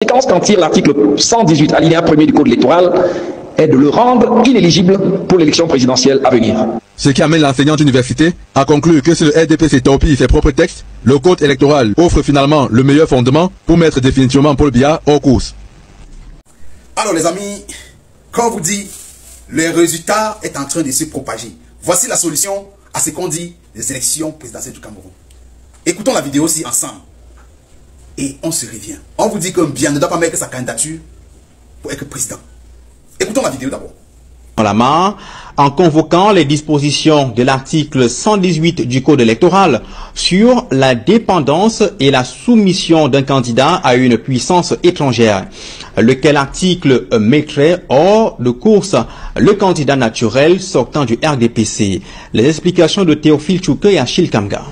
conséquence qu'en tire l'article 118 alinéa 1er du Code électoral est de le rendre inéligible pour l'élection présidentielle à venir. Ce qui amène l'enseignant d'université à conclure que si le RDPC torpille ses propres textes, le Code électoral offre finalement le meilleur fondement pour mettre définitivement Paul Biya hors course. Alors les amis, quand on vous dit le résultat est en train de se propager, voici la solution à ce qu'on dit des élections présidentielles du Cameroun. Écoutons la vidéo aussi ensemble. Et on se revient. On vous dit que Biya ne doit pas mettre sa candidature pour être président. Écoutons la vidéo d'abord. La main, en convoquant les dispositions de l'article 118 du Code électoral sur la dépendance et la soumission d'un candidat à une puissance étrangère, lequel article mettrait hors de course le candidat naturel sortant du RDPC. Les explications de Théophile Tchouke et Achille Kamga.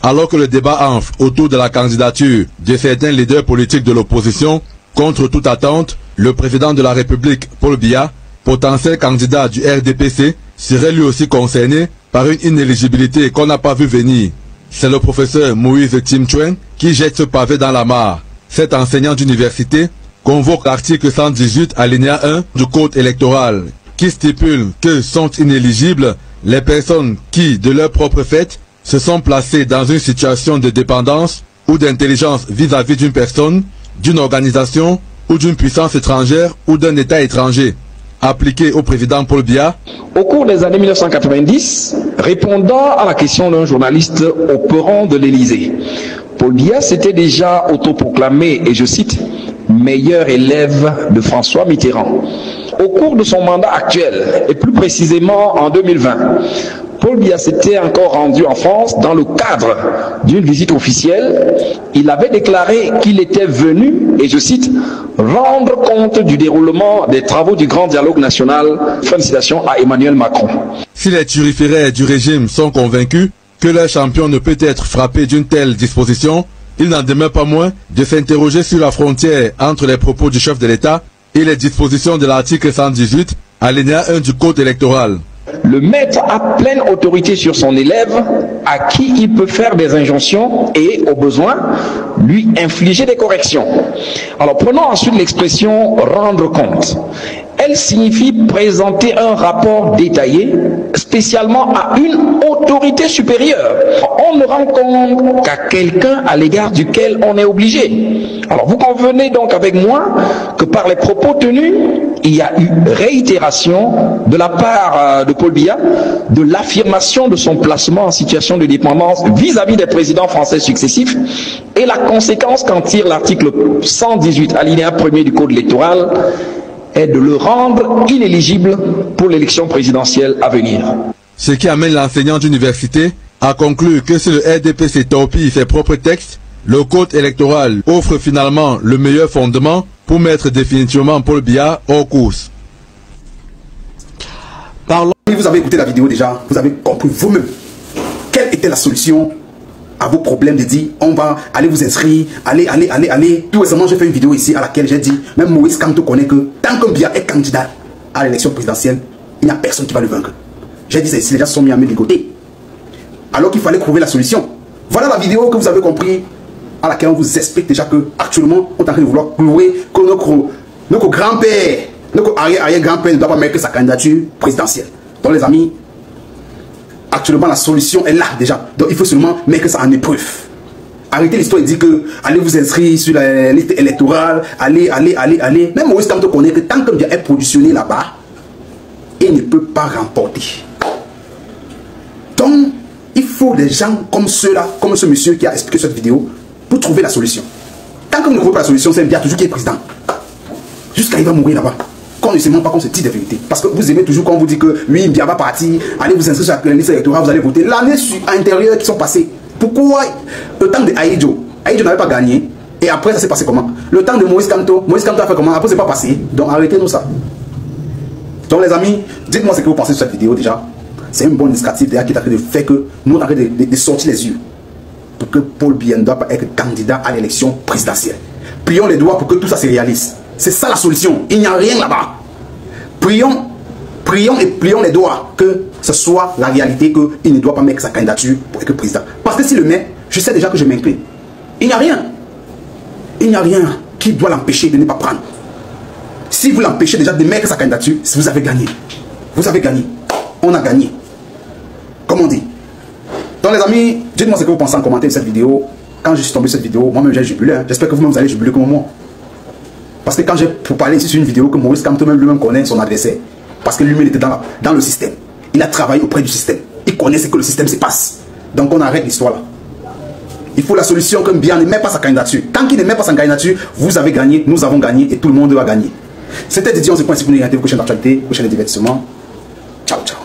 Alors que le débat enfle autour de la candidature de certains leaders politiques de l'opposition, contre toute attente, le président de la République, Paul Biya, potentiel candidat du RDPC, serait lui aussi concerné par une inéligibilité qu'on n'a pas vu venir. C'est le professeur Moïse Timchuen qui jette ce pavé dans la mare. Cet enseignant d'université convoque l'article 118 alinéa 1 du Code électoral qui stipule que sont inéligibles les personnes qui, de leur propre fait, se sont placées dans une situation de dépendance ou d'intelligence vis-à-vis d'une personne, d'une organisation ou d'une puissance étrangère ou d'un État étranger. Appliqué au président Paul Biya. Au cours des années 1990, répondant à la question d'un journaliste au perron de l'Élysée, Paul Biya s'était déjà autoproclamé, et je cite, meilleur élève de François Mitterrand. Au cours de son mandat actuel, et plus précisément en 2020, Paul Biya s'était encore rendu en France dans le cadre d'une visite officielle. Il avait déclaré qu'il était venu, et je cite, rendre compte du déroulement des travaux du grand dialogue national. Fin de citation à Emmanuel Macron. Si les turiféraires du régime sont convaincus que leur champion ne peut être frappé d'une telle disposition, il n'en demeure pas moins de s'interroger sur la frontière entre les propos du chef de l'État et les dispositions de l'article 118, alinéa 1 du Code électoral. Le maître a pleine autorité sur son élève à qui il peut faire des injonctions et, au besoin, lui infliger des corrections. Alors prenons ensuite l'expression « rendre compte ». Elle signifie présenter un rapport détaillé spécialement à une autorité supérieure. On ne rend compte qu'à quelqu'un à l'égard duquel on est obligé. Alors vous convenez donc avec moi que par les propos tenus, il y a eu réitération de la part de Paul Biya de l'affirmation de son placement en situation de dépendance vis-à-vis des présidents français successifs et la conséquence qu'en tire l'article 118 alinéa 1er du Code électoral est de le rendre inéligible pour l'élection présidentielle à venir. Ce qui amène l'enseignant d'université à conclure que si le RDPC torpille ses propres textes, le Code électoral offre finalement le meilleur fondement pour mettre définitivement Paul Biya hors course. Parlons. Vous avez écouté la vidéo déjà, vous avez compris vous-même quelle était la solution à vos problèmes de dire on va aller vous inscrire, allez. Tout récemment, j'ai fait une vidéo ici à laquelle j'ai dit, même Moïse Kamto connaît que tant que Biya est candidat à l'élection présidentielle, il n'y a personne qui va le vaincre. J'ai dit, les gens sont mis à mes côtés. Alors qu'il fallait trouver la solution. Voilà la vidéo que vous avez compris, à laquelle on vous explique déjà que actuellement, on est en train de vouloir prouver que notre grand-père, notre arrière-grand-père ne doit pas mettre sa candidature présidentielle. Donc les amis, actuellement la solution est là déjà. Donc il faut seulement mettre ça en épreuve. Arrêtez l'histoire et dire que allez vous inscrire sur la liste électorale, allez. Même Moïse Kamto connaît que tant que Biya est positionné là-bas, il ne peut pas remporter. Donc, il faut des gens comme ceux-là, comme ce monsieur qui a expliqué cette vidéo, pour trouver la solution. Tant que vous ne trouvez pas la solution, c'est Biya toujours qui est président. Jusqu'à il va mourir là-bas. Qu'on ne se ment pas, qu'on se dit des vérités. Parce que vous aimez toujours quand on vous dit que oui, Biya va partir, allez vous inscrire sur la liste électorale, vous allez voter. L'année intérieure qui sont passées. Pourquoi le temps de Aïdjo n'avait pas gagné. Et après, ça s'est passé comment? Le temps de Moïse Kamto a fait comment? Après, c'est pas passé. Donc, arrêtez-nous ça. Donc, les amis, dites-moi ce que vous pensez sur cette vidéo déjà. C'est une bonne initiative déjà qui est en train de faire que nous, on est en train de sortir les yeux. Pour que Paul Biya ne doit pas être candidat à l'élection présidentielle. Prions les doigts pour que tout ça se réalise. C'est ça la solution. Il n'y a rien là-bas. Prions les doigts que ce soit la réalité qu'il ne doit pas mettre sa candidature pour être président. Parce que s'il le met, je sais déjà que je m'incline. Il n'y a rien. Il n'y a rien. qui doit l'empêcher de ne pas prendre. Si vous l'empêchez déjà de mettre sa candidature, vous avez gagné. Vous avez gagné. On a gagné. Comme on dit. Donc les amis, dites-moi ce que vous pensez en commentaire de cette vidéo. Quand je suis tombé sur cette vidéo, moi-même j'ai jubilé. Hein. J'espère que vous-même vous allez jubiler comme moi. Parce que quand j'ai pour parler ici sur une vidéo que Maurice Kamto lui-même connaît son adversaire. Parce que lui-même était dans le système. Il a travaillé auprès du système. Il connaît ce que le système se passe. Donc on arrête l'histoire là. Il faut la solution que Biya ne met pas sa candidature. Tant qu'il ne met pas sa candidature, vous avez gagné, nous avons gagné et tout le monde va gagner. C'était Didier, on se pointe ici pour nous regarder vos chaînes d'actualité, vos chaînes de divertissement. Ciao, ciao.